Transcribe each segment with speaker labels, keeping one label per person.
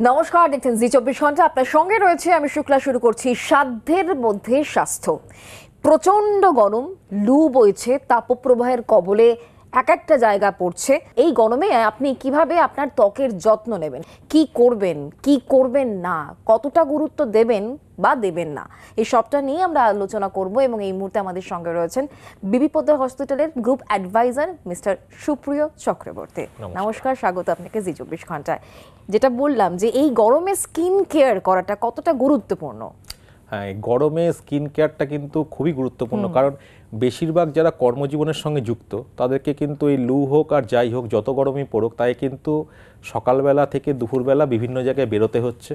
Speaker 1: নমস্কার, দেখছেন জি24 ঘন্টা। আপনার সঙ্গে রয়েছে আমি শুক্লা। শুরু করছি সাধ্যের মধ্যে স্বাস্থ্য। প্রচন্ড গরম, লু বইছে, তাপপ্রবাহের কবলে এক একটা জায়গা পড়ছে। এই গরমে আপনি কিভাবে আপনার ত্বকের যত্ন নেবেন, কি করবেন কি করবেন না, কতটা গুরুত্ব দেবেন বা দেবেন না, এই সবটা নিয়ে আমরা আলোচনা করব। এবং এই মুহূর্তে আমাদের সঙ্গে রয়েছেন বিবি পদ্মা হসপিটালের গ্রুপ অ্যাডভাইজার মিস্টার সুপ্রিয় চক্রবর্তী। নমস্কার, স্বাগত আপনাকে জি24 ঘন্টায়। যেটা বললাম যে এই গরমে স্কিন কেয়ার করাটা কতটা গুরুত্বপূর্ণ।
Speaker 2: হ্যাঁ, গরমে স্কিন কেয়ারটা কিন্তু খুবই গুরুত্বপূর্ণ, কারণ বেশিরভাগ যারা কর্মজীবনের সঙ্গে যুক্ত তাদেরকে কিন্তু এই লু হোক আর যাই হোক, যত গরমই পড়ুক, তাই কিন্তু সকালবেলা থেকে দুপুরবেলা বিভিন্ন জায়গায় বেরোতে হচ্ছে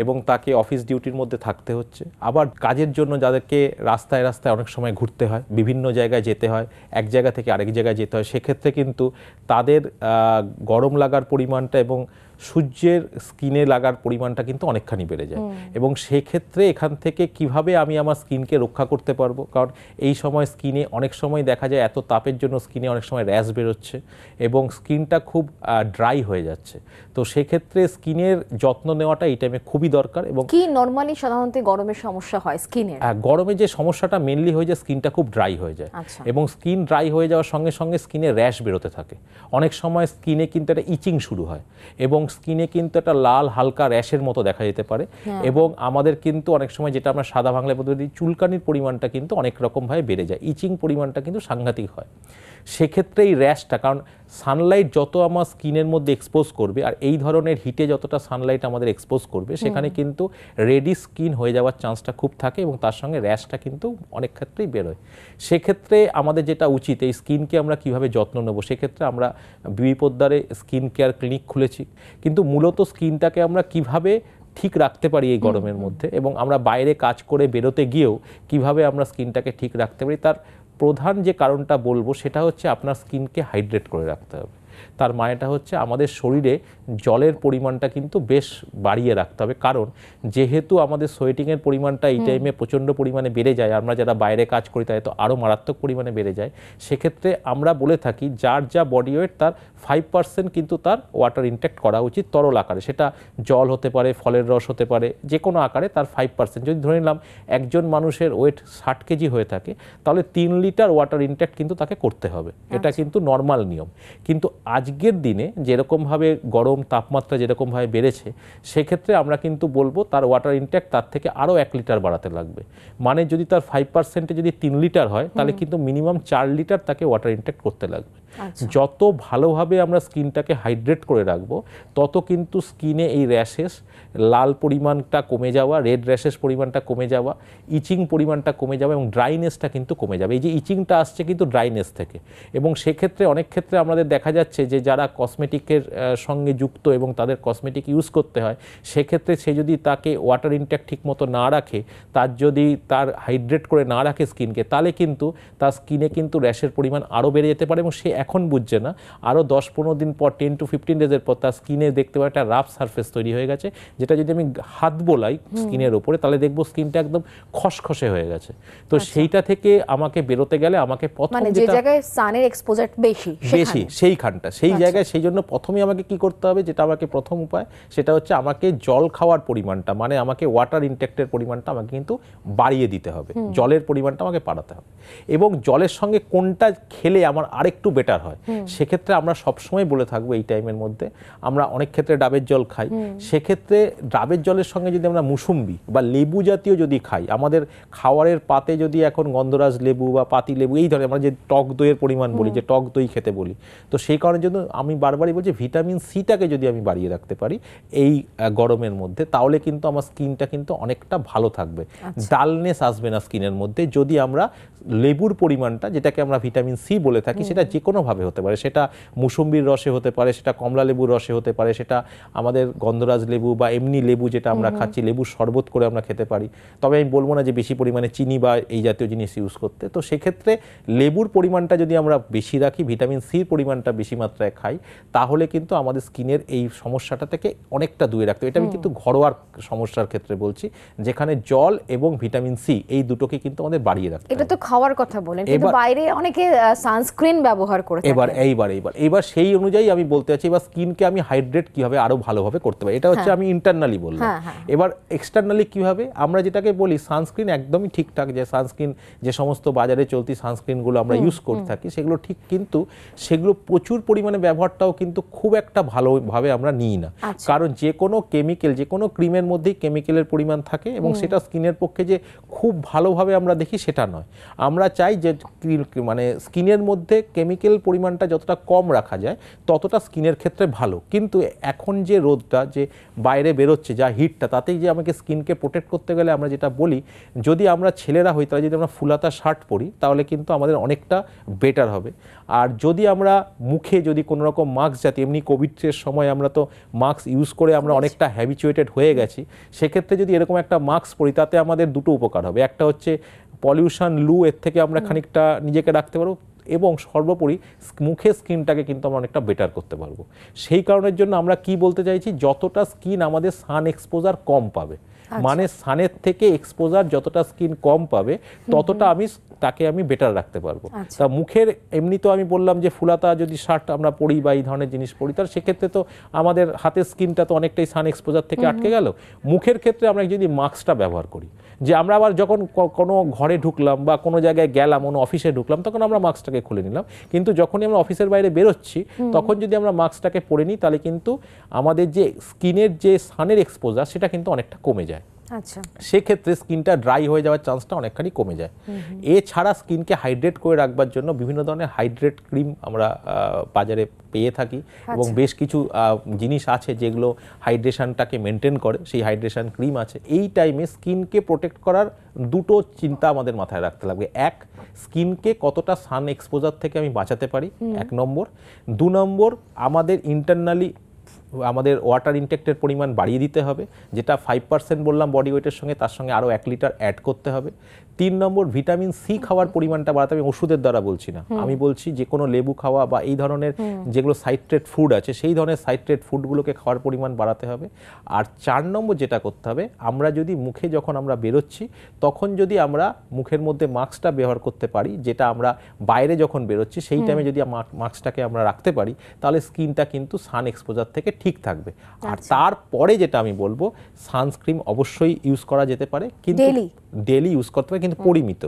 Speaker 2: এবং তাকে অফিস ডিউটির মধ্যে থাকতে হচ্ছে। আবার কাজের জন্য যাদেরকে রাস্তায় রাস্তায় অনেক সময় ঘুরতে হয়, বিভিন্ন জায়গায় যেতে হয়, এক জায়গা থেকে আরেক জায়গায় যেতে হয়, সেক্ষেত্রে কিন্তু তাদের গরম লাগার পরিমাণটা এবং সূর্যের স্কিনে লাগার পরিমাণটা কিন্তু অনেকখানি বেড়ে যায়। এবং সেক্ষেত্রে এখান থেকে কিভাবে আমি আমার স্কিনকে রক্ষা করতে পারবো, কারণ এই সময় স্কিনে অনেক সময় দেখা যায় এত তাপের জন্য স্কিনে অনেক সময় র্যাশ বেরোচ্ছে এবং স্কিনটা খুব ড্রাই হয়ে যাচ্ছে। তো সেক্ষেত্রে স্কিনের যত্ন নেওয়াটা এই টাইমে খুবই দরকার। এবং
Speaker 1: কি নরমালি সাধারণত গরমের সমস্যা হয় স্কিনের?
Speaker 2: গরমে যে সমস্যাটা মেনলি হয়ে যায়, স্কিনটা খুব ড্রাই হয়ে যায়। এবং স্কিন ড্রাই হয়ে যাওয়ার সঙ্গে সঙ্গে স্কিনে র্যাশ বেরোতে থাকে। অনেক সময় স্কিনে কিন্তু একটা ইচিং শুরু হয় এবং স্কিনে কিন্তু একটা লাল হালকা র্যাশের মতো দেখা যেতে পারে। এবং আমাদের কিন্তু অনেক সময়, যেটা আমরা সাদা বাংলায় বলতে, চুলকানির পরিমাণটা কিন্তু অনেক রকমভাবে বেড়ে যায়, ইচিং পরিমাণটা কিন্তু সাংঘাতিক হয়। সেক্ষেত্রে এই র্যাশটা, কারণ সানলাইট যত আমার স্কিনের মধ্যে এক্সপোজ করবে আর এই ধরনের হিটে যতটা সানলাইট আমাদের এক্সপোজ করবে, সেখানে কিন্তু রেডি স্কিন হয়ে যাওয়ার চান্সটা খুব থাকে এবং তার সঙ্গে র্যাশটা কিন্তু অনেক ক্ষেত্রেই বেরোয়। সেক্ষেত্রে আমাদের যেটা উচিত, এই স্কিনকে আমরা কিভাবে যত্ন নেব, সেক্ষেত্রে আমরা বিবি পদ্মারে স্কিন কেয়ার ক্লিনিক খুলেছি। কিন্তু মূলত স্কিনটাকে আমরা কিভাবে ঠিক রাখতে পারি এই গরমের মধ্যে, এবং আমরা বাইরে কাজ করে বেরোতে গিয়েও কিভাবে আমরা স্কিনটাকে ঠিক রাখতে পারি, তার প্রধান যে কারণটা বলবো সেটা হচ্ছে আপনার স্কিনকে হাইড্রেট করে রাখতে হবে। তার মানেটা হচ্ছে আমাদের শরীরে জলের পরিমাণটা কিন্তু বেশ বাড়িয়ে রাখতে হবে, কারণ যেহেতু আমাদের সোয়েটিংয়ের পরিমাণটা এই টাইমে প্রচণ্ড পরিমাণে বেড়ে যায়, আমরা যারা বাইরে কাজ করি তাই তো আরও মারাত্মক পরিমাণে বেড়ে যায়। সেক্ষেত্রে আমরা বলে থাকি যার যা বডি ওয়েট তার 5% কিন্তু তার ওয়াটার ইনটেক করা উচিত তরল আকারে। সেটা জল হতে পারে, ফলের রস হতে পারে, যে কোনো আকারে তার 5%। যদি ধরে নিলাম একজন মানুষের ওয়েট 60 কেজি হয়ে থাকে, তাহলে 3 লিটার ওয়াটার ইনটেক কিন্তু তাকে করতে হবে। এটা কিন্তু নর্মাল নিয়ম। কিন্তু আজকের দিনে যেরকমভাবে গরম তাপমাত্রা যেরকমভাবে বেড়েছে, সেক্ষেত্রে আমরা কিন্তু বলবো তার ওয়াটার ইনটেক তার থেকে আরও 1 লিটার বাড়াতে লাগবে। মানে যদি তার 5%-এ যদি 3 লিটার হয়, তাহলে কিন্তু মিনিমাম 4 লিটার তাকে ওয়াটার ইনটেক করতে লাগবে। যত ভালোভাবে আমরা স্কিনটাকে হাইড্রেট করে রাখবো, তত কিন্তু স্কিনে এই র্যাশেস, লাল পরিমাণটা কমে যাওয়া, রেড র্যাশেস পরিমাণটা কমে যাওয়া, ইচিং পরিমাণটা কমে যাওয়া এবং ড্রাইনেসটা কিন্তু কমে যাবে। এই যে ইচিংটা আসছে কিন্তু ড্রাইনেস থেকে। এবং সেক্ষেত্রে অনেক ক্ষেত্রে আমাদের দেখা যাচ্ছে যে যারা কসমেটিকের সঙ্গে যুক্ত এবং তাদের কসমেটিক ইউজ করতে হয়, সেক্ষেত্রে সে যদি তাকে ওয়াটার ইনটেক ঠিক মতো না রাখে, তার যদি তার হাইড্রেট করে না রাখে স্কিনকে, তাহলে কিন্তু তার স্কিনে কিন্তু র্যাশের পরিমাণ আরও বেড়ে যেতে পারে। এবং সে এখন বুঝছে না, আরও 10-15 দিন পর, 10 to 15 ডেজের পর তার স্কিনে দেখতে পাবে একটা রাফ সারফেস তৈরি হয়ে গেছে, যেটা যদি আমি হাত বোলাই স্কিনের ওপরে, তাহলে দেখবো স্কিনটা একদম খসখসে হয়ে গেছে। তো সেইটা থেকে আমাকে বেরোতে গেলে আমাকে প্রথম
Speaker 1: যে জায়গায় সানের এক্সপোজার বেশি
Speaker 2: সেইখানটা, সেই জায়গায়, সেই জন্য প্রথমে আমাকে কি করতে হবে, যেটা আমাকে প্রথম উপায়, সেটা হচ্ছে আমাকে জল খাওয়ার পরিমাণটা, মানে আমাকে ওয়াটার ইনটেকের পরিমাণটা আমাকে কিন্তু বাড়িয়ে দিতে হবে। জলের পরিমাণটা আমাকে বাড়াতে হবে। এবং জলের সঙ্গে কোনটা খেলে আমার আরেকটু বেটার হয়, সেক্ষেত্রে আমরা সবসময় বলে থাকবো এই টাইমের মধ্যে আমরা অনেক ক্ষেত্রে ডাবের জল খাই। সেক্ষেত্রে ডাবের জলের সঙ্গে যদি আমরা মুসুম্বি বা লেবু জাতীয় যদি খাই, আমাদের খাওয়ারের পাতে যদি এখন গন্ধরাজ লেবু বা পাতি লেবু, এই ধরনের আমরা যে টক দইয়ের পরিমাণ বলি, যে টক দই খেতে বলি, তো সেই কারণের জন্য আমি বারবারই বলছি ভিটামিন সিটাকে যদি আমি বাড়িয়ে রাখতে পারি এই গরমের মধ্যে, তাহলে কিন্তু আমার স্কিনটা কিন্তু অনেকটা ভালো থাকবে। ডালনেস আসবে না স্কিনের মধ্যে যদি আমরা লেবুর পরিমাণটা, যেটাকে আমরা ভিটামিন সি বলে থাকি, সেটা যে কোনোভাবে হতে পারে, সেটা মুসম্বির রসে হতে পারে, সেটা কমলা লেবুর রসে হতে পারে, সেটা আমাদের গন্ধরাজ লেবু বা এমনি লেবু যেটা আমরা খাচ্ছি, লেবুর শরবত করে আমরা খেতে পারি। তবে আমি বলবো না যে বেশি পরিমাণে চিনি বা এই জাতীয় জিনিস ইউজ করতে। তো সেক্ষেত্রে লেবুর পরিমাণটা যদি আমরা বেশি রাখি, ভিটামিন সির পরিমাণটা বেশি মাত্রায় খাই, তাহলে কিন্তু আমাদের স্কিনের এই সমস্যাটা থেকে অনেকটা দূরে রাখতে হবে। এটা আমি কিন্তু ঘরোয়া সমস্যার ক্ষেত্রে বলছি, যেখানে জল এবং ভিটামিন সি এই দুটোকে কিন্তু আমাদের বাড়িয়ে রাখতে হবে।
Speaker 1: এটা তো খাওয়ার কথা বলেন, কিন্তু বাইরে অনেকে সানস্ক্রিন ব্যবহার করে
Speaker 2: এইবার সেই অনুযায়ী আমি বলতে চাচ্ছি এবার স্কিনকে আমি হাইড্রেট কিভাবে আরো ভালোভাবে করতে পারি, এটা হচ্ছে আমি ইন্টারনালি বললাম। এবার এক্সটার্নালি কিভাবে, আমরা যেটাকে বলি সানস্ক্রিন একদমই ঠিকঠাক, যে সানস্ক্রিন যে সমস্ত বাজারে চলতি সানস্ক্রিনগুলো আমরা ইউজ করে থাকি সেগুলো ঠিক, কিন্তু সেগুলো প্রচুর পরিমাণে ব্যবহারটাও কিন্তু খুব একটা ভালোভাবে আমরা নিই না। কারণ যে কোনো কেমিক্যাল, যে কোনো ক্রিমের মধ্যেই কেমিক্যালের পরিমাণ থাকে এবং সেটা স্কিনের পক্ষে যে খুব ভালোভাবে আমরা দেখি সেটা নয়। আমরা চাই যে মানে স্কিনের মধ্যে কেমিক্যাল পরিমাণটা যতটা কম রাখা যায় ততটা স্কিনের ক্ষেত্রে ভালো। কিন্তু এখন যে রোদটা যে বাইরে বেরোচ্ছে, যা হিটটা, তাতেই যে আমাকে স্কিনকে প্রোটেক্ট করতে গেলে আমরা যেটা বলি, যদি আমরা ছেলেরা হই তাহলে যদি আমরা ফুলাতা শার্ট পরি তাহলে কিন্তু আমাদের অনেকটা বেটার হবে। আর যদি আমরা মুখে যদি কোনো রকম মাস্ক জাতীয়, এমনি কোভিডের সময় আমরা তো মাস্ক ইউজ করে আমরা অনেকটা হ্যাবিচুয়েটেড হয়ে গেছি, সেক্ষেত্রে যদি এরকম একটা মাস্ক পরি তাতে আমাদের দুটো উপকার হবে। একটা হচ্ছে পলিউশন, লু, এর থেকে আমরা খানিকটা নিজেকে রাখতে পারবো এবং সর্বোপরি মুখের স্কিনটাকে কিন্তু আমরা অনেকটা বেটার করতে পারবো। সেই কারণের জন্য আমরা কি বলতে চাইছি, যতটা স্কিন আমাদের সান এক্সপোজার কম পাবে, মানে সানের থেকে এক্সপোজার যতটা স্কিন কম পাবে ততটা তাকে আমি বেটার রাখতে পারবো। তা মুখের এমনি তো আমি বললাম যে ফুলাতা যদি শার্ট আমরা পরি বা এই ধরনের জিনিস পরি, তার সেক্ষেত্রে তো আমাদের হাতের স্কিনটা তো অনেকটাই সান এক্সপোজার থেকে আটকে গেল। মুখের ক্ষেত্রে আমরা যদি মাস্কটা ব্যবহার করি, যে আমরা আবার যখন কোনো ঘরে ঢুকলাম বা কোনো জায়গায় গেলাম, কোনো অফিসে ঢুকলাম, তখন আমরা মাস্কটাকে খুলে নিলাম, কিন্তু যখনই আমরা অফিসের বাইরে বেরোচ্ছি তখন যদি আমরা মাস্কটাকে পরে নিই তাহলে কিন্তু আমাদের যে স্কিনের যে সানের এক্সপোজার সেটা কিন্তু অনেকটা কমে যায়। সেক্ষেত্রে স্কিনটা ড্রাই হয়ে যাওয়ার চান্সটা অনেকখানি কমে যায়। এছাড়া স্কিনকে হাইড্রেট করে রাখবার জন্য বিভিন্ন ধরনের হাইড্রেট ক্রিম আমরা বাজারে পেয়ে থাকি এবং বেশ কিছু জিনিস আছে যেগুলো হাইড্রেশনটাকে মেনটেন করে, সেই হাইড্রেশন ক্রিম আছে। এই টাইমে স্কিনকে প্রোটেক্ট করার দুটো চিন্তা আমাদের মাথায় রাখতে লাগবে। এক, স্কিনকে কতটা সান এক্সপোজার থেকে আমি বাঁচাতে পারি, 1 নম্বর। 2 নম্বর, আমাদের ইন্টারনালি আমাদের ওয়াটার ইনটেকের পরিমাণ বাড়িয়ে দিতে হবে, যেটা 5% বললাম বডি ওয়েটের সঙ্গে, তার সঙ্গে আরও 1 লিটার অ্যাড করতে হবে। 3 নম্বর, ভিটামিন সি খাওয়ার পরিমাণটা বাড়াতে হবে। ওষুধের দ্বারা বলছি না, আমি বলছি যে কোনো লেবু খাওয়া বা এই ধরনের যেগুলো সাইট্রেট ফুড আছে সেই ধরনের সাইট্রেট ফুডগুলোকে খাওয়ার পরিমাণ বাড়াতে হবে। আর 4 নম্বর যেটা করতে হবে, আমরা যদি মুখে যখন আমরা বেরোচ্ছি তখন যদি আমরা মুখের মধ্যে মাস্কটা ব্যবহার করতে পারি, যেটা আমরা বাইরে যখন বেরোচ্ছি সেই টাইমে যদি মাস্কটাকে আমরা রাখতে পারি তাহলে স্কিনটা কিন্তু সান এক্সপোজার থেকে ঠিক থাকবে। আর তারপরে যেটা আমি বলবো, সানস্ক্রিন অবশ্যই ইউজ করা যেতে পারে, কিন্তু ডেলি ইউজ করতে হবে, কিন্তু পরিমিত,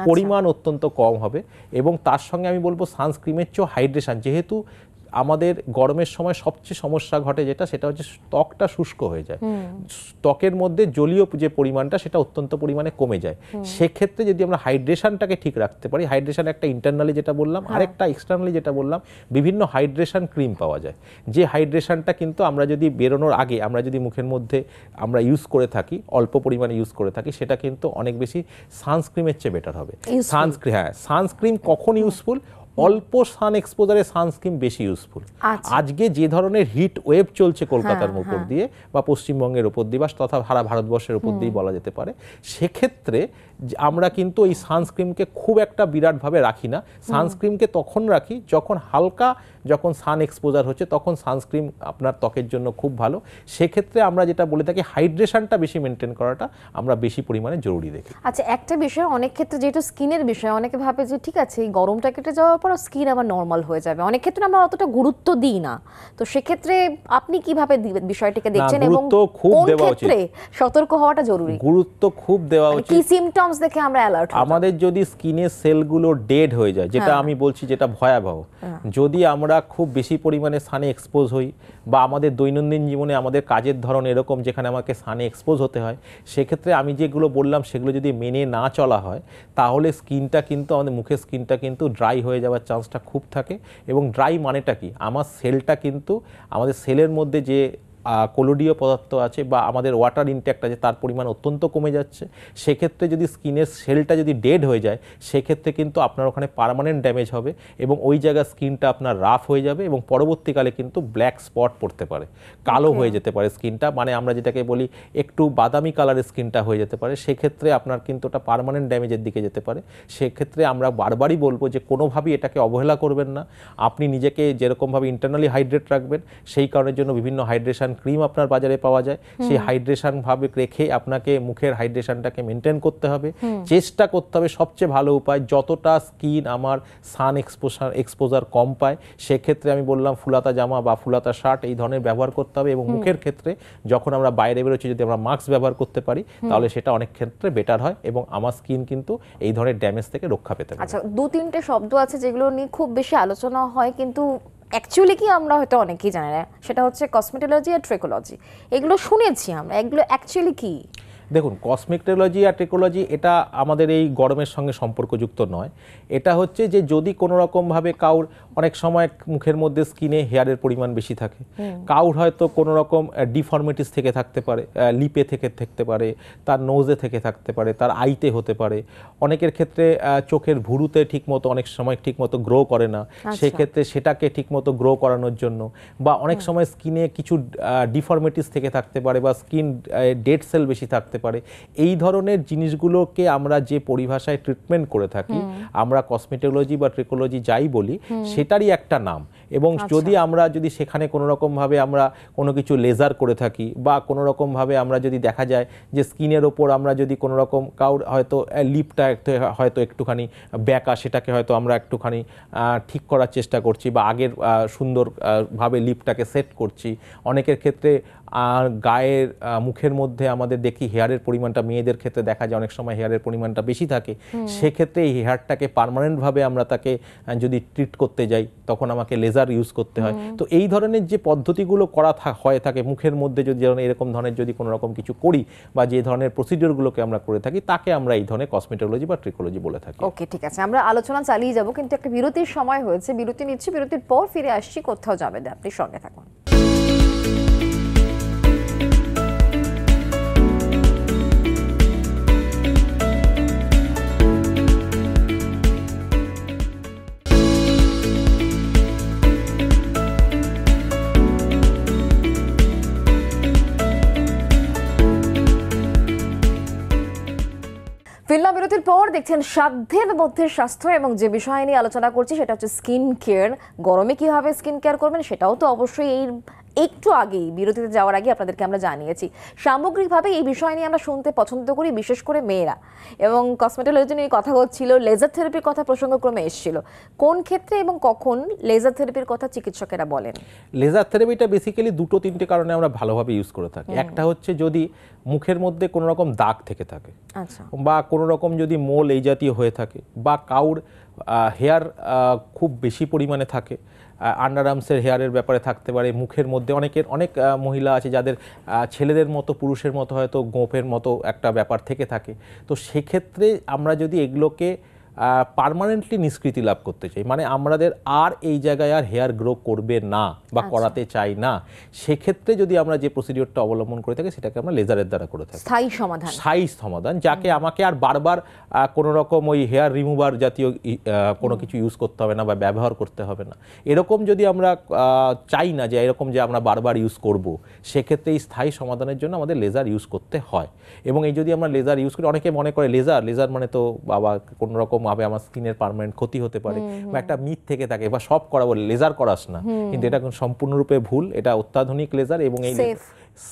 Speaker 2: পরিমাণ অত্যন্ত কম হবে। এবং তার সঙ্গে আমি বলবো সানস্ক্রিনের চেয়েও হাইড্রেশন, যেহেতু আমাদের গরমের সময় সবচেয়ে সমস্যা ঘটে যেটা, সেটা হচ্ছে ত্বকটা শুষ্ক হয়ে যায়, ত্বকের মধ্যে জলীয় যে পরিমাণটা সেটা অত্যন্ত পরিমাণে কমে যায়। সেক্ষেত্রে যদি আমরা হাইড্রেশনটাকে ঠিক রাখতে পারি, হাইড্রেশন একটা ইন্টারনালি যেটা বললাম, আরেকটা এক্সটার্নালি যেটা বললাম, বিভিন্ন হাইড্রেশন ক্রিম পাওয়া যায়, যে হাইড্রেশনটা কিন্তু আমরা যদি বেরোনোর আগে আমরা যদি মুখের মধ্যে আমরা ইউজ করে থাকি, অল্প পরিমাণে ইউজ করে থাকি, সেটা কিন্তু অনেক বেশি সানস্ক্রিনের চেয়ে বেটার হবে। সানস্ক্রিন কখন ইউজফুল? অল্প সান এক্সপোজারে সানস্ক্রিন বেশি ইউজফুল। আজকে যে ধরনের হিট ওয়েভ চলছে কলকাতার উপর দিয়ে বা পশ্চিমবঙ্গের উপর দিয়ে বা তথা সারা ভারতবর্ষের উপর দিয়ে বলা যেতে পারে, সেক্ষেত্রে আমরা কিন্তু এই সানস্ক্রিনকে খুব একটা বিরাটভাবে রাখি না। সানস্ক্রিনকে তখন রাখি যখন হালকা, যখন সান এক্সপোজার হচ্ছে তখন সানস্ক্রিন আপনার ত্বকের জন্য খুব ভালো। সেক্ষেত্রে আমরা যেটা বলে থাকি হাইড্রেশনটা বেশি মেনটেন করাটা আমরা বেশি পরিমাণে জরুরি দেখি।
Speaker 1: আচ্ছা, একটা বিষয়, অনেক ক্ষেত্রে যেহেতু স্কিনের বিষয়, অনেকে ভাবে যে ঠিক আছে এই গরমটা কেটে যাওয়ার পর স্কিন আবার নর্মাল হয়ে যাবে, অনেক ক্ষেত্রে আমরা অতটা গুরুত্ব দিই না। তো সেক্ষেত্রে আপনি কিভাবে বিষয়টাকে দেখছেন এবং কোন ক্ষেত্রে সতর্ক হওয়াটা জরুরি?
Speaker 2: গুরুত্ব খুব দেওয়া উচিত।
Speaker 1: কি সিম্পটমস দেখে আমরা অ্যালার্ট হব?
Speaker 2: আমাদের যদি স্কিনের সেলগুলো ডেড হয়ে যায়, যেটা আমি বলছি যেটা ভয়াবহ, যদি আমরা খুব বেশি পরিমাণে সানে এক্সপোজ হই বা আমাদের দৈনন্দিন জীবনে আমাদের কাজের ধরন এরকম যেখানে আমাকে সানে এক্সপোজ হতে হয়, সেক্ষেত্রে আমি যেগুলো বললাম সেগুলো যদি মেনে না চলা হয় তাহলে স্কিনটা কিন্তু আমাদের মুখের স্কিনটা কিন্তু ড্রাই হয়ে যাওয়ার চান্সটা খুব থাকে। এবং ড্রাই মানেটা কি, আমার সেলটা কিন্তু আমাদের সেলের মধ্যে যে কোলোডীয় পদার্থ আছে বা আমাদের ওয়াটার ইনটেক আছে তার পরিমাণ অত্যন্ত কমে যাচ্ছে। সেক্ষেত্রে যদি স্কিনের সেলটা যদি ডেড হয়ে যায় সেক্ষেত্রে কিন্তু আপনার ওখানে পার্মানেন্ট ড্যামেজ হবে এবং ওই জায়গায় স্কিনটা আপনার রাফ হয়ে যাবে এবং পরবর্তীকালে কিন্তু ব্ল্যাক স্পট পড়তে পারে, কালো হয়ে যেতে পারে স্কিনটা, মানে আমরা যেটাকে বলি একটু বাদামি কালারের স্কিনটা হয়ে যেতে পারে। সেক্ষেত্রে আপনার কিন্তু ওটা পার্মানেন্ট ড্যামেজের দিকে যেতে পারে। সেক্ষেত্রে আমরা বারবারই বলবো যে কোনোভাবেই এটাকে অবহেলা করবেন না। আপনি নিজেকে যেরকমভাবে ইন্টারনালি হাইড্রেট রাখবেন সেই কারণের জন্য বিভিন্ন হাইড্রেশন ক্রিম আপনার বাজারে পাওয়া যায়, সেই হাইড্রেশন ভাবে রেখে আপনাকে মুখের হাইড্রেশনটাকে মেনটেন করতে হবে। চেষ্টা করতে হবে, সবচেয়ে ভালো উপায় যতটা স্কিন আমার সান এক্সপোজার কম পায় সেক্ষেত্রে আমি বললাম ফুলাতা জামা বা ফুলাতা শার্ট এই ধরনের ব্যবহার করতে হবে। এবং মুখের ক্ষেত্রে যখন আমরা বাইরে বেরোচ্ছি যদি আমরা মাস্ক ব্যবহার করতে পারি তাহলে সেটা অনেক ক্ষেত্রে বেটার হয় এবং আমার স্কিন কিন্তু এই ধরনের ড্যামেজ থেকে রক্ষা পেতে পারে।
Speaker 1: আচ্ছা, 2-3টে শব্দ আছে যেগুলো নিয়ে খুব বেশি আলোচনা হয় কিন্তু অ্যাকচুয়ালি কি আমরা হয়তো অনেকেই জানি না, সেটা হচ্ছে কসমেটোলজি আর ট্রিকোলজি। এগুলো শুনেছি আমরা, এগুলো অ্যাকচুয়ালি কি?
Speaker 2: দেখুন, কসমেটোলজি আর ট্রিকোলজি এটা আমাদের এই গরমের সঙ্গে সম্পর্কযুক্ত নয়। এটা হচ্ছে যে যদি কোনো রকমভাবে কাউর অনেক সময় মুখের মধ্যে স্কিনে হেয়ারের পরিমাণ বেশি থাকে, কাউর হয়তো কোনো রকম ডিফর্মিটিস থেকে থাকতে পারে, লিপে থেকে থাকতে পারে, তার নোজে থেকে থাকতে পারে, তার আইতে হতে পারে, অনেকের ক্ষেত্রে চোখের ভুরুতে ঠিকমতো অনেক সময় ঠিকমতো গ্রো করে না, সেক্ষেত্রে সেটাকে ঠিকমতো গ্রো করানোর জন্য, বা অনেক সময় স্কিনে কিছু ডিফর্মিটিস থেকে থাকতে পারে বা স্কিন ডেড সেল বেশি থাকতে পারে। এই ধরনের জিনিসগুলোকে আমরা যে পরিভাষায় ট্রিটমেন্ট করে থাকি, আমরা কসমেটোলজি বা ট্রিকোলজি যাই বলি সেটারই একটা নাম। এবং যদি আমরা সেখানে কোনো রকমভাবে আমরা কোনো কিছু লেজার করে থাকি বা কোনো রকমভাবে আমরা যদি দেখা যায় যে স্কিনের ওপর আমরা যদি কোনো রকম কাউর হয়তো লিপটা হয়তো একটুখানি ব্যাকা, সেটাকে হয়তো আমরা একটুখানি ঠিক করার চেষ্টা করছি বা আগের সুন্দরভাবে লিপটাকে সেট করছি। অনেকের ক্ষেত্রে গায়ের মুখের মধ্যে আমাদের দেখি হেয়ারের পরিমাণটা, মেয়েদের ক্ষেত্রে দেখা যায় অনেক সময় হেয়ারের পরিমাণটা বেশি থাকে, সেক্ষেত্রে এই হেয়ারটাকে পার্মানেন্টভাবে আমরা তাকে যদি ট্রিট করতে যাই তখন আমাকে লেজার ইউজ করতে হয়। তো এই ধরনের যে পদ্ধতিগুলো করা হয়ে থাকে মুখের মধ্যে, যদি এরকম ধরনের যদি কোনো রকম কিছু করি বা যে ধরনের প্রসিডিওরগুলোকে আমরা করে থাকি তাকে আমরা এই ধরনের কসমেটোলজি বা ট্রিকোলজি বলে থাকি।
Speaker 1: ওকে, ঠিক আছে, আমরা আলোচনা চালিয়ে যাব কিন্তু একটা বিরতির সময় হয়েছে, বিরতি নিচ্ছি, বিরতির পর ফিরে আসছি। কোথাও যাবেন না, আপনি সঙ্গে থাকুন। ফিল্ম বিরতির পর দেখছেন সাধ্যের মধ্যে স্বাস্থ্য, এবং যে বিষয় নিয়ে আলোচনা করছি সেটা হচ্ছে স্কিন কেয়ার। গরমে কিভাবে স্কিন কেয়ার করবেন সেটাও তো অবশ্যই এই একটু আগেই বিরতিতে যাওয়ার আগে আপনাদেরকে আমরা জানিয়েছি। সামগ্রিকভাবে এই বিষয় নিয়ে আমরা শুনতে পছন্দ করি, বিশেষ করে মেয়েরা। এবং কসমেটোলজি নিয়ে কথা হচ্ছিল, লেজার থেরাপির কথা প্রসঙ্গক্রমে এসেছিল। কোন ক্ষেত্রে এবং কখন লেজার থেরাপির কথা চিকিৎসকেরা বলেন?
Speaker 2: লেজার থেরাপিটা বেসিক্যালি 2-3টে কারণে আমরা ভালোভাবে ইউজ করে থাকি। একটা হচ্ছে যদি মুখের মধ্যে কোনো রকম দাগ থেকে থাকে, আচ্ছা, বা কোনো রকম যদি মোল এই জাতীয় হয়ে থাকে, বা কাউর হেয়ার খুব বেশি পরিমাণে থাকে, আন্ডার আর্মসের হেয়ারের ব্যাপারে থাকতে পারে, মুখের মধ্যে অনেক মহিলা আছে যাদের ছেলেদের মতো পুরুষের মতো হয়তো গোঁফের মতো একটা ব্যাপার থেকে থাকে। তো সেক্ষেত্রে আমরা যদি এগুলোকে পার্মানেন্টলি নিষ্কৃতি লাভ করতে চাই, মানে আমাদের আর এই জায়গায় আর হেয়ার গ্রো করবে না বা করাতে চাই না, সেক্ষেত্রে যদি আমরা যে প্রসিডিওরটা অবলম্বন করে থাকি সেটাকে আমরা লেজারের দ্বারা করে থাকি। স্থায়ী সমাধান, যাকে আমাকে আর বারবার কোনো রকম ওই হেয়ার রিমুভার জাতীয় কোনো কিছু ইউজ করতে হবে না বা ব্যবহার করতে হবে না। এরকম যদি আমরা চাই না যে এরকম যে আমরা বারবার ইউজ করব, সেক্ষেত্রে এই স্থায়ী সমাধানের জন্য আমাদের লেজার ইউজ করতে হয়। এবং এই যদি আমরা লেজার ইউজ করি, অনেকে মনে করে লেজার মানে তো বাবা কোনো রকম ভাবে আমার স্কিনের পার্মানেন্ট ক্ষতি হতে পারে, বা একটা মিথ থেকে থাকে, বা সব করাবো লেজার করাস না, কিন্তু এটা সম্পূর্ণরূপে ভুল। এটা অত্যাধুনিক লেজার এবং এই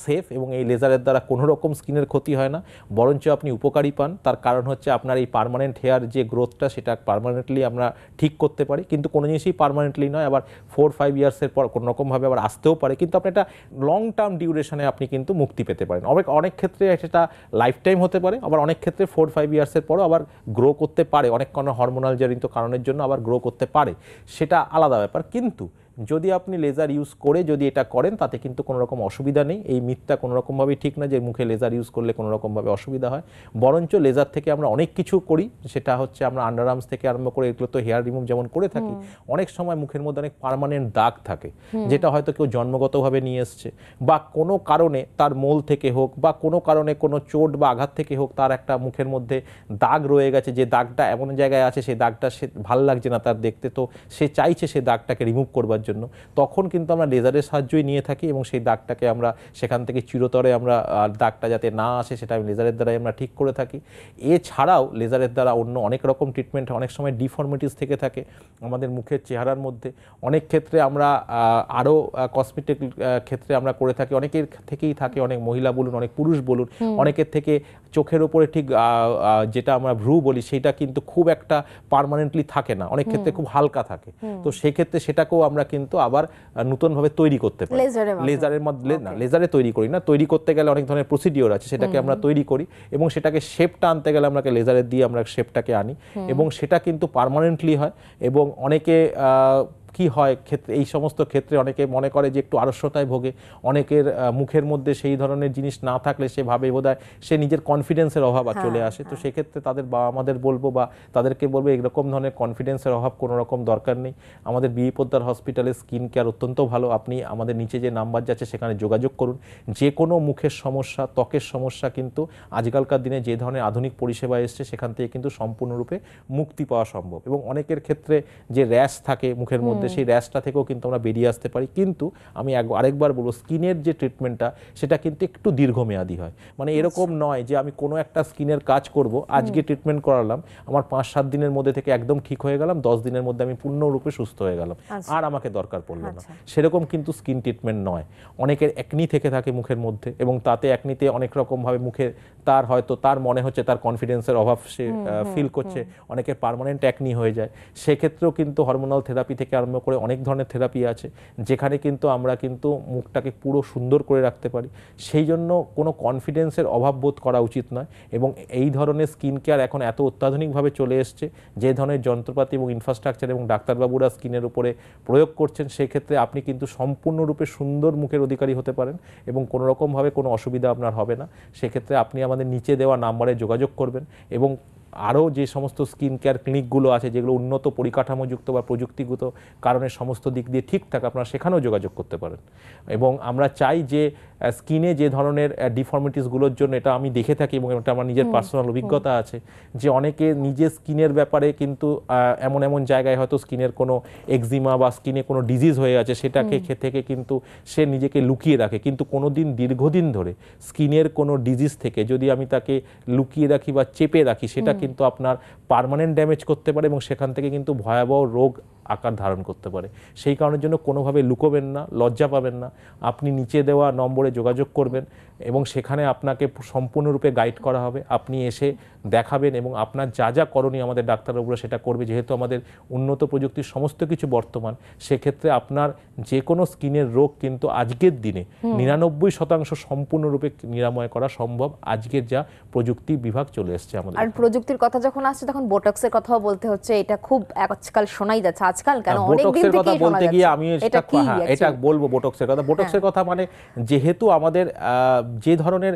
Speaker 2: সেফ, এবং এই লেজারের দ্বারা কোনো রকম স্কিনের ক্ষতি হয় না, বরঞ্চ আপনি উপকারী পান। তার কারণ হচ্ছে আপনার এই পার্মানেন্ট হেয়ার যে গ্রোথটা সেটা পার্মানেন্টলি আমরা ঠিক করতে পারি, কিন্তু কোনো জিনিসই পার্মানেন্টলি নয়, আবার 4-5 ইয়ার্সের পর কোনো রকমভাবে আবার আসতেও পারে, কিন্তু আপনি একটা লং টার্ম ডিউরেশনে আপনি কিন্তু মুক্তি পেতে পারেন। অনেক ক্ষেত্রে সেটা লাইফ টাইম হতে পারে, আবার অনেক ক্ষেত্রে 4-5 ইয়ার্সের পরও আবার গ্রো করতে পারে, অনেক কোনো হরমোনাল জনিত কারণের জন্য আবার গ্রো করতে পারে, সেটা আলাদা ব্যাপার। কিন্তু যদি আপনি লেজার ইউজ করে যদি এটা করেন তাতে কিন্তু কোনো রকম অসুবিধা নেই। এই মিথটা কোনো রকমভাবেই ঠিক না যে মুখে লেজার ইউজ করলে কোনো রকমভাবে অসুবিধা হয়, বরঞ্চ লেজার থেকে আমরা অনেক কিছু করি। সেটা হচ্ছে আমরা আন্ডার আর্মস থেকে আরম্ভ করে এগুলো তো হেয়ার রিমুভ যেমন করে থাকি, অনেক সময় মুখের মধ্যে অনেক পার্মানেন্ট দাগ থাকে, যেটা হয়তো কেউ জন্মগতভাবে নিয়ে এসছে, বা কোনো কারণে তার মোল থেকে হোক, বা কোনো কারণে কোনো চোট বা আঘাত থেকে হোক, তার একটা মুখের মধ্যে দাগ রয়ে গেছে, যে দাগটা এমন জায়গায় আছে সেই দাগটা সে ভালো লাগছে না তার দেখতে, তো সে চাইছে সে দাগটাকে রিমুভ করবার দেওয়ার জন্য, তখন কিন্তু আমরা লেজারের সাহায্যই নিয়ে থাকি এবং সেই দাগটাকে আমরা সেখান থেকে চিরতরে আমরা দাগটা যাতে না আসে সেটা আমি লেজারের দ্বারাই আমরা ঠিক করে থাকি। এছাড়াও লেজারের দ্বারা অন্য অনেক রকম ট্রিটমেন্ট, অনেক সময় ডিফর্মিটিস থেকে থাকে আমাদের মুখের চেহারার মধ্যে, অনেক ক্ষেত্রে আমরা আরও কসমেটিক ক্ষেত্রে আমরা করে থাকি, অনেকের থেকেই থাকে, অনেক মহিলা বলুন অনেক পুরুষ বলুন, অনেকের থেকে চোখের ওপরে ঠিক যেটা আমরা ভ্রু বলি সেটা কিন্তু খুব একটা পার্মানেন্টলি থাকে না, অনেক ক্ষেত্রে খুব হালকা থাকে। তো সেই ক্ষেত্রে সেটাকেও আমরা কিন্তু আবার নতুনভাবে তৈরি করতে পারি লেজারের মধ্যে। না, লেজারে তৈরি করি না, তৈরি করতে গেলে অনেক ধরনের প্রসিডিওর আছে, সেটাকে আমরা তৈরি করি এবং সেটাকে শেপটা আনতে গেলে আমরা লেজারের দিয়ে আমরা শেপটাকে আনি এবং সেটা কিন্তু পার্মানেন্টলি হয়। এবং অনেকে কি হয় ক্ষেত্রে, এই সমস্ত ক্ষেত্রে অনেকে মনে করে যে একটু আলস্যতায় ভোগে, অনেকের মুখের মধ্যে সেই ধরনের জিনিস না থাকলে সে ভাবে বোধহয় সে নিজের কনফিডেন্সের অভাব চলে আসে। তো সেক্ষেত্রে তাদের বাবা আমাদের বলবো বা তাদেরকে বলবো এরকম ধরনের কনফিডেন্সের অভাব কোনো রকম দরকার নেই। আমাদের বিবি পোদ্দার হসপিটালে স্কিন কেয়ার অত্যন্ত ভালো। আপনি আমাদের নিচে যে নাম্বার যাচ্ছে সেখানে যোগাযোগ করুন। যে কোনো মুখের সমস্যা, ত্বকের সমস্যা কিন্তু আজকালকার দিনে যে ধরনের আধুনিক পরিষেবা এসছে সেখান থেকে কিন্তু সম্পূর্ণরূপে মুক্তি পাওয়া সম্ভব। এবং অনেকের ক্ষেত্রে যে র্যাশ থাকে মুখের মধ্যে, সেই র্যাশটা থেকেও কিন্তু আমরা বেরিয়ে আসতে পারি। কিন্তু আমি আরেকবার বলবো, স্কিনের যে ট্রিটমেন্টটা সেটা কিন্তু একটু দীর্ঘমেয়াদী হয়। মানে এরকম নয় যে আমি কোনো একটা স্কিনের কাজ করব, আজকে ট্রিটমেন্ট করালাম, আমার 5-7 দিনের মধ্যে থেকে একদম ঠিক হয়ে গেলাম, 10 দিনের মধ্যে আমি পূর্ণরূপে সুস্থ হয়ে গেলাম, আর আমাকে দরকার পড়লো না। সেরকম কিন্তু স্কিন ট্রিটমেন্ট নয়। অনেকের একনি থেকে থাকে মুখের মধ্যে এবং তাতে একনিতে অনেক রকমভাবে মুখে তার হয়তো তার মনে হচ্ছে তার কনফিডেন্সের অভাব সে ফিল করছে, অনেকের পার্মানেন্ট একনি হয়ে যায়। সেক্ষেত্রেও কিন্তু হরমোনাল থেরাপি থেকে আরম্ভ করে অনেক ধরনের থেরাপি আছে যেখানে কিন্তু আমরা কিন্তু মুখটাকে পুরো সুন্দর করে রাখতে পারি। সেই জন্য কোনো কনফিডেন্সের অভাব বোধ করা উচিত নয়। এবং এই ধরনের স্কিন কেয়ার এখন এত অত্যাধুনিকভাবে চলে এসছে, যে ধরনের যন্ত্রপাতি এবং ইনফ্রাস্ট্রাকচার এবং ডাক্তারবাবুরা স্কিনের উপরে প্রয়োগ করছেন, সেক্ষেত্রে আপনি কিন্তু সম্পূর্ণরূপে সুন্দর মুখের অধিকারী হতে পারেন এবং কোনো রকমভাবে কোনো অসুবিধা আপনার হবে না। সেক্ষেত্রে আপনি আমাদের নিচে দেওয়া নাম্বারে যোগাযোগ করবেন এবং আরও যে সমস্ত স্কিন কেয়ার ক্লিনিকগুলো আছে যেগুলো উন্নত পরিকাঠামোযুক্ত বা প্রযুক্তিগত কারণে সমস্ত দিক দিয়ে ঠিকঠাক, আপনারা সেখানেও যোগাযোগ করতে পারেন। এবং আমরা চাই যে স্কিনে যে ধরনের ডিফর্মিটিসগুলোর জন্য, এটা আমি দেখে থাকি এবং এটা আমার নিজের পার্সোনাল অভিজ্ঞতা আছে, যে অনেকে নিজের স্কিনের ব্যাপারে কিন্তু এমন এমন জায়গায় হয়তো স্কিনের কোনো এক্সিমা বা স্কিনে কোনো ডিজিজ হয়ে আছে সেটাকে থেকে কিন্তু সে নিজেকে লুকিয়ে রাখে। কিন্তু কোনো দিন দীর্ঘদিন ধরে স্কিনের কোনো ডিজিজ থেকে যদি আমি তাকে লুকিয়ে রাখি বা চেপে রাখি, সেটা কিন্তু আপনার পার্মানেন্ট ড্যামেজ করতে পারে এবং সেখান থেকে কিন্তু ভয়াবহ রোগ আকার ধারণ করতে পারে। সেই কারণের জন্য কোনোভাবে লুকোবেন না, লজ্জা পাবেন না, আপনি নিচে দেওয়া নম্বরে যোগাযোগ করবেন এবং সেখানে আপনাকে সম্পূর্ণরূপে গাইড করা হবে। আপনি এসে দেখাবেন এবং আপনার যা যা করণীয় আমাদের ডাক্তারবাবুরা সেটা করবে। যেহেতু আমাদের উন্নত প্রযুক্তির সমস্ত কিছু বর্তমান, সেক্ষেত্রে আপনার যে কোনো স্কিনের রোগ কিন্তু আজকের দিনে 99% সম্পূর্ণরূপে নিরাময় করা সম্ভব, আজকের যা প্রযুক্তি বিভাগ চলে এসছে আমাদের।
Speaker 1: আর প্রযুক্তির কথা যখন আসছে তখন বোটক্সের কথাও বলতে হচ্ছে, এটা খুব আজকাল শোনাই যাচ্ছে। আজকাল কেন, অনেক দিন থেকেই
Speaker 2: কথা বলতে গিয়ে আমি এটা বলবো বোটক্সের কথা। বোটক্সের কথা মানে যেহেতু আমাদের যে ধরনের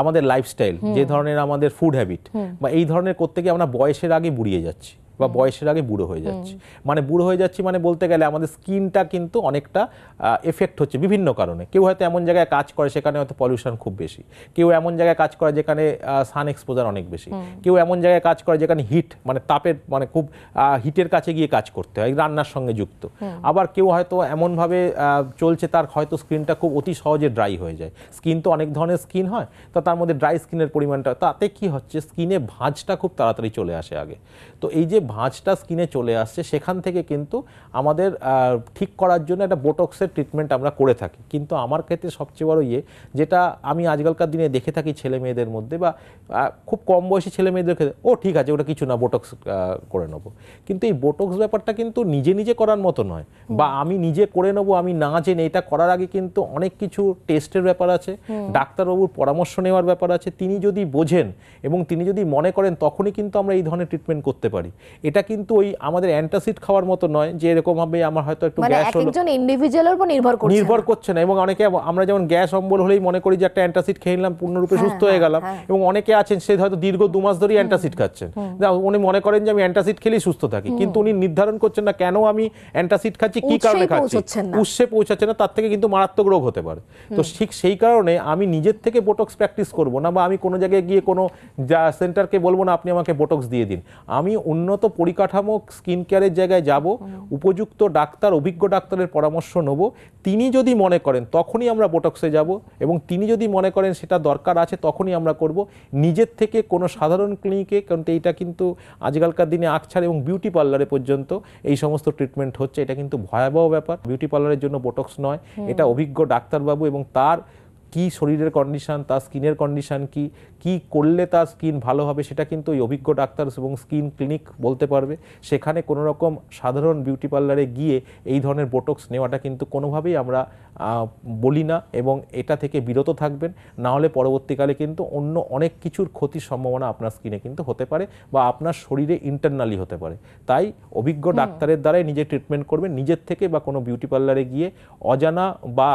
Speaker 2: আমাদের লাইফস্টাইল, যে ধরনের আমাদের ফুড হ্যাবিট বা এই ধরনের করতে গিয়ে আমরা বয়সের আগে বুড়িয়ে যাচ্ছি বা বয়সের আগে বুড়ো হয়ে যাচ্ছি। মানে বুড়ো হয়ে যাচ্ছি মানে বলতে গেলে আমাদের স্কিনটা কিন্তু অনেকটা এফেক্ট হচ্ছে বিভিন্ন কারণে। কেউ হয়তো এমন জায়গায় কাজ করে সেখানে হয়তো পলিউশন খুব বেশি, কেউ এমন জায়গায় কাজ করে যেখানে সান এক্সপোজার অনেক বেশি, কেউ এমন জায়গায় কাজ করে যেখানে হিট মানে তাপের মানে খুব হিটের কাছে গিয়ে কাজ করতে হয়, রান্নার সঙ্গে যুক্ত। আবার কেউ হয়তো এমনভাবে চলছে তার হয়তো স্কিনটা খুব অতি সহজে ড্রাই হয়ে যায়। স্কিন তো অনেক ধরনের স্কিন হয়, তো তার মধ্যে ড্রাই স্কিনের পরিমাণটা, তাতে কি হচ্ছে স্কিনে ভাঁজটা খুব তাড়াতাড়ি চলে আসে আগে। তো এই যে ভাঁজটা স্কিনে চলে আসছে, সেখান থেকে কিন্তু আমাদের ঠিক করার জন্য একটা বোটক্সের ট্রিটমেন্ট আমরা করে থাকি। কিন্তু আমার ক্ষেত্রে সবচেয়ে বড় যেটা আমি আজকালকার দিনে দেখে থাকি ছেলে মেয়েদের মধ্যে বা খুব কম বয়সী ছেলে মেয়েদের ক্ষেত্রে, ও ঠিক আছে ওটা কিছু না, বোটক্স করে নেবো। কিন্তু এই বোটক্স ব্যাপারটা কিন্তু নিজে নিজে করার মতো নয়, বা আমি নিজে করে নেবো আমি না জেনে। এটা করার আগে কিন্তু অনেক কিছু টেস্টের ব্যাপার আছে, ডাক্তারবাবুর পরামর্শ নেওয়ার ব্যাপার আছে। তিনি যদি বোঝেন এবং তিনি যদি মনে করেন, তখনই কিন্তু আমরা এই ধরনের ট্রিটমেন্ট করতে পারি। এটা কিন্তু ওই আমাদের অ্যান্টাসিড খাওয়ার মতো নয় যে এরকম ভাবে আমার হয়তো একটু গ্যাস হলো,
Speaker 1: একজন ইন্ডিভিজুয়ালের উপর নির্ভর করছে
Speaker 2: না। এবং অনেকে আমরা যেমন গ্যাস অম্বল হলেই মনে করি যে একটা অ্যান্টাসিড খেয়ে নিলাম পূর্ণরূপে সুস্থ হয়ে গেলাম, এবং অনেকে আছেন সে হয়তো দীর্ঘ 2 মাস ধরেই অ্যান্টাসিড খাচ্ছেন, উনি মনে করেন যে আমি অ্যান্টাসিড খেলেই সুস্থ থাকি, কিন্তু উনি নির্ধারণ করছেন না কেন আমি অ্যান্টাসিড খাচ্ছি, কি কারণে খাচ্ছি, উৎসে পৌঁছাচ্ছে না, তার থেকে কিন্তু মারাত্মক রোগ হতে পারে। তো ঠিক সেই কারণে আমি নিজের থেকে বোটক্স প্র্যাকটিস করব না, বা আমি কোনো জায়গায় গিয়ে কোনো সেন্টারকে বলবো না আপনি আমাকে বোটক্স দিয়ে দিন। আমি উন্নত পরিকাঠামো স্কিন কেয়ারের জায়গায় যাব, উপযুক্ত ডাক্তার, অভিজ্ঞ ডাক্তারের পরামর্শ নেব। তিনি যদি মনে করেন তখনই আমরা বোটক্সে যাব, এবং তিনি যদি মনে করেন সেটা দরকার আছে তখনই আমরা করব। নিজের থেকে কোনো সাধারণ ক্লিনিকে, কারণ এইটা কিন্তু আজকালকার দিনে আখছাড় এবং বিউটি পার্লারে পর্যন্ত এই সমস্ত ট্রিটমেন্ট হচ্ছে, এটা কিন্তু ভয়াবহ ব্যাপার। বিউটি পার্লারের জন্য বোটক্স নয়, এটা অভিজ্ঞ ডাক্তারবাবু এবং তার কি শরীরের কন্ডিশন, তার স্কিনের কন্ডিশন কি করলে তার স্কিন ভালো হবে, সেটা কিন্তু ওই অভিজ্ঞ ডাক্তার এবং স্কিন ক্লিনিক বলতে পারবে। সেখানে কোনো রকম সাধারণ বিউটি পার্লারে গিয়ে এই ধরনের বোটক্স নেওয়াটা কিন্তু কোনোভাবেই আমরা বলি না, এবং এটা থেকে বিরত থাকবেন। না হলে পরবর্তীকালে কিন্তু অন্য অনেক কিছুর ক্ষতির সম্ভাবনা আপনার স্কিনে কিন্তু হতে পারে, বা আপনার শরীরে ইন্টারনালি হতে পারে। তাই অভিজ্ঞ ডাক্তারের দ্বারাই নিজে ট্রিটমেন্ট করবেন, নিজের থেকে বা কোনো বিউটি পার্লারে গিয়ে অজানা বা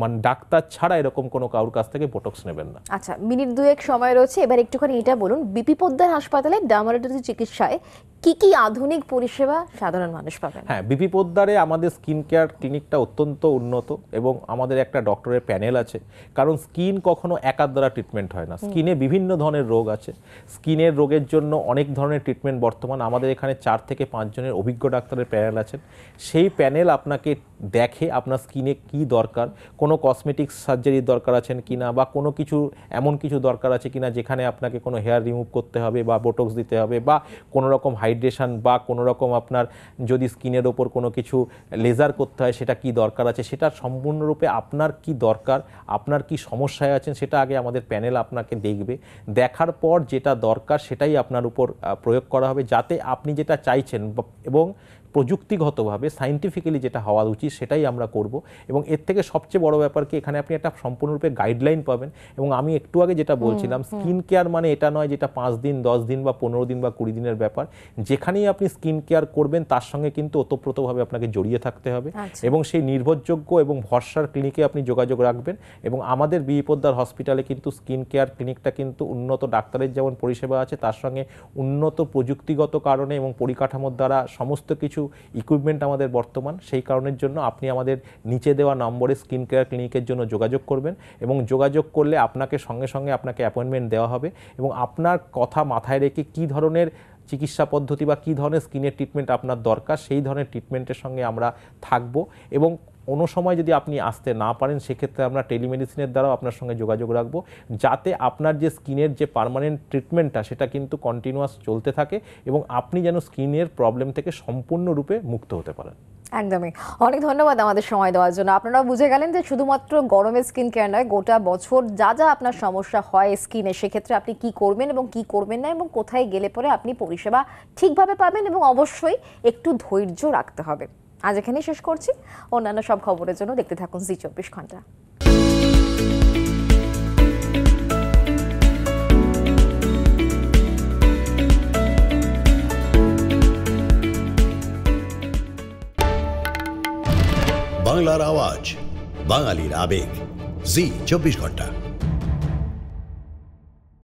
Speaker 2: মানে ডাক্তার ছাড়া এরকম কোনো কারোর কাছ থেকে বোটক্স নেবেন না।
Speaker 1: আচ্ছা, মিনিট দুয়েক সময় রয়েছে, এবার একটুখানি এটা বলুন, বিপি পোদ্দার হাসপাতালে ডার্মাটোলজি চিকিৎসায় কি কি আধুনিক পরিষেবা সাধারণ মানুষ পাবেন?
Speaker 2: হ্যাঁ, বিপি পোদ্দারে আমাদের স্কিন কেয়ার ক্লিনিকটা অত্যন্ত উন্নত, এবং আমাদের একটা ডক্টরের প্যানেল আছে। কারণ স্কিন কখনো একার দ্বারা ট্রিটমেন্ট হয় না, স্কিনে বিভিন্ন ধরনের রোগ আছে। স্কিনের রোগের জন্য অনেক ধরনের ট্রিটমেন্ট বর্তমান আমাদের এখানে 4 থেকে 5 জনের অভিজ্ঞ ডাক্তারের প্যানেল আছেন। সেই প্যানেল আপনাকে দেখে আপনার স্কিনে কি দরকার, কোনো কসমেটিক্স সার্জারির দরকার আছেন কিনা, বা কোনো কিছু এমন কিছু দরকার আছে কিনা যেখানে আপনাকে কোনো হেয়ার রিমুভ করতে হবে বা বোটক্স দিতে হবে, বা কোনো রকম হাইড্রেশন, বা কোনো রকম আপনার যদি স্কিনের ওপর কোনো কিছু লেজার করতে হয় সেটা কি দরকার আছে, সেটা সম্পূর্ণরূপে আপনার কি দরকার, আপনার কি সমস্যায় আছেন সেটা আগে আমাদের প্যানেল আপনাকে দেখবে। দেখার পর যেটা দরকার সেটাই আপনার উপর প্রয়োগ করা হবে, যাতে আপনি যেটা চাইছেন এবং প্রযুক্তিগতভাবে সায়েন্টিফিক্যালি যেটা হওয়া উচিত সেটাই আমরা করব। এবং এর থেকে সবচেয়ে বড় ব্যাপার কি, এখানে আপনি একটা সম্পূর্ণরূপে গাইডলাইন পাবেন। এবং আমি একটু আগে যেটা বলছিলাম, স্কিন কেয়ার মানে এটা নয় যেটা 5 দিন, 10 দিন বা 15 দিন বা 20 দিনের ব্যাপার। যেখানেই আপনি স্কিন কেয়ার করবেন তার সঙ্গে কিন্তু ওতপ্রোতভাবে আপনাকে জড়িয়ে থাকতে হবে, এবং সেই নির্ভরযোগ্য এবং ভরসার ক্লিনিকে আপনি যোগাযোগ রাখবেন। এবং আমাদের বিপি পোদ্দার হসপিটালে কিন্তু স্কিন কেয়ার ক্লিনিকটা কিন্তু উন্নত ডাক্তারের যেমন পরিষেবা আছে, তার সঙ্গে উন্নত প্রযুক্তিগত কারণে এবং পরিকাঠামোর দ্বারা সমস্ত কিছু ইকুইপমেন্ট আমাদের বর্তমান। সেই কারণের জন্য আপনি আমাদের নিচে দেওয়া নম্বরে স্কিন কেয়ার ক্লিনিকের জন্য যোগাযোগ করবেন, এবং যোগাযোগ করলে আপনাকে সঙ্গে সঙ্গে আপনাকে অ্যাপয়েন্টমেন্ট দেওয়া হবে। এবং আপনার কথা মাথায় রেখে কী ধরনের চিকিৎসা পদ্ধতি বা কী ধরনের স্কিনের ট্রিটমেন্ট আপনার দরকার, সেই ধরনের ট্রিটমেন্টের সঙ্গে আমরা থাকব। এবং কোনো সময় যদি আপনি আসতে না পারেন, সেক্ষেত্রে আমরা টেলিমেডিসিনের দ্বারাও আপনার সঙ্গে যোগাযোগ রাখবো, যাতে আপনার যে স্কিনের যে পার্মানেন্ট ট্রিটমেন্টটা সেটা কিন্তু কন্টিনিউয়াস চলতে থাকে, এবং আপনি যেন স্কিনের প্রবলেম থেকে সম্পূর্ণরূপে মুক্ত হতে পারেন।
Speaker 1: একদমই, অনেক ধন্যবাদ আমাদের সময় দেওয়ার জন্য। আপনারা বুঝে গেলেন যে শুধুমাত্র গরমের স্কিন কেয়ার নয়, গোটা বছর যা যা আপনার সমস্যা হয় স্কিনে, সেক্ষেত্রে আপনি কি করবেন এবং কি করবেন না, এবং কোথায় গেলে পরে আপনি পরিষেবা ঠিকভাবে পাবেন, এবং অবশ্যই একটু ধৈর্য রাখতে হবে। আজ এখানেই শেষ করছি। অন্যান্য সব খবরের জন্য দেখতে থাকুন জি 24 ঘন্টা।
Speaker 3: বাংলার আওয়াজ, বাঙালির আবেগ, জি 24 ঘন্টা।